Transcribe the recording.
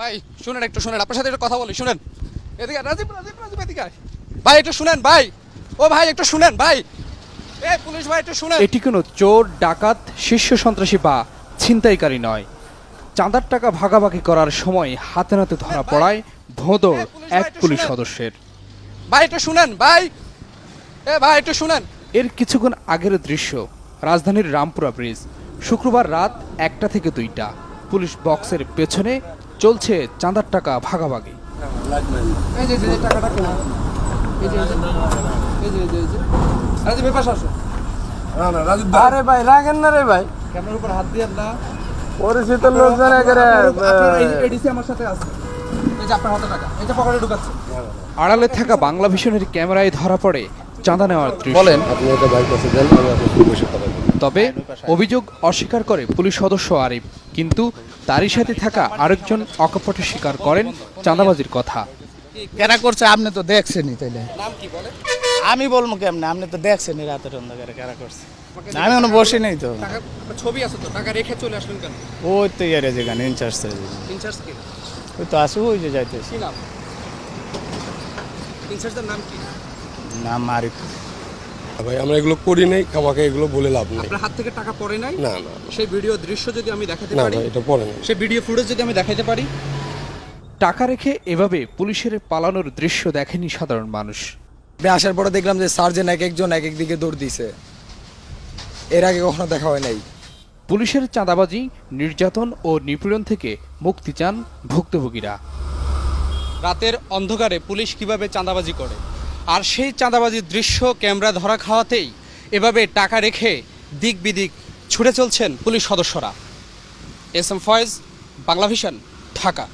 ভাই শুনেন, একটু শুনেন, আপনার সাথে একটু কথা বলি, শুনেন। এদিকে রাজীব রাজীব রাজীব এদিকে আয়। ভাই একটু শুনেন ভাই, ও ভাই একটু শুনেন ভাই, এই পুলিশ ভাই একটু শুনেন। এটি কোনো চোর, ডাকাত, শীর্ষ সন্ত্রাসী বা ছিনতাইকারী নয়। চাঁদার টাকা ভাগাভাগি করার সময় হাতে নাতে ধরা পড়ায় ভোঁদড় এক পুলিশ সদস্যের। ভাই একটু শুনেন ভাই, এ ভাই একটু শুনেন। এর কিছুক্ষণ আগের দৃশ্য রাজধানীর রামপুরা ব্রিজ। শুক্রবার রাত 1টা থেকে 2টা। পুলিশ বক্সের পেছনে চলছে চাঁদার টাকা ভাগাভাগি। এই যে টাকাটা কেনা, এই যে রাজীব এর পাশে আসো। আরে ভাই রাখেন না রে ভাই, ক্যামেরার উপর হাত দিয়েন না। পরিচিত লোকজন করে এডিসি আমার সাথে আছে, এই যে আপনার হাতে টাকা, এই যে পকেটে ঢুকাচ্ছে। আড়ালে থাকা বাংলা ভিশনের ক্যামেরায় ধরা পড়ে চাঁদা নেওয়ার দৃশ্য। বলেন। আপনি এটা ভাই কাছে দেন, আমি আপনাকে বসে কথা বলবো। তবে অভিযোগ অস্বীকার করে পুলিশ সদস্য আরিফ, কিন্তু তারই সাথে থাকা আরেকজন অকপটে স্বীকার করেন চাঁদাবাজির কথা। কেনা করছে আপনি তো দেখছেনই, তাইলে নাম কি বলে? আমি বলবো কেমনে, আপনি তো দেখছেনই রাতের অন্ধকারে কেনা করছে। আমি কোনো বসি নেই তো, টাকা ছবি আছে তো, টাকা রেখে চলে আসলেন কেন? ওই তো ইয়ারে যেখানে ইনচার্জ ইনচার্জ কি? ওই তো আসে, ওই যে যাইতেছে কি নাম ইনচার্জের নাম কি? নাম আরিফ। ভাই আমরা এগুলো করি নাই, আমাকে এগুলো বলে লাভ নেই। আপনার হাত থেকে টাকা পড়ে নাই? না না সেই ভিডিও দৃশ্য যদি আমি দেখাতে না পারি, ভাই, এটা পড়ে নাই। সেই ভিডিও ফুটেজ যদি আমি দেখাতে পারি। টাকা রেখে এভাবে পুলিশের পালানোর দৃশ্য দেখেনি সাধারণ মানুষ। আমি আসার পরে দেখলাম যে সার্জেন্ট এক একজন এক এক দিকে দৌড় দিছে, এর আগে কখনো দেখা হয় নাই। পুলিশের চাঁদাবাজি, নির্যাতন ও নিপীড়ন থেকে মুক্তি চান ভুক্তভোগীরা। রাতের অন্ধকারে পুলিশ কিভাবে চাঁদাবাজি করে, আর সেই চাঁদাবাজির দৃশ্য ক্যামেরা ধরা খাওয়াতেই এভাবে টাকা রেখে দিক বিদিক ছুটে চলছেন পুলিশ সদস্যরা। S M Faiz, Bangla Vision, Dhaka.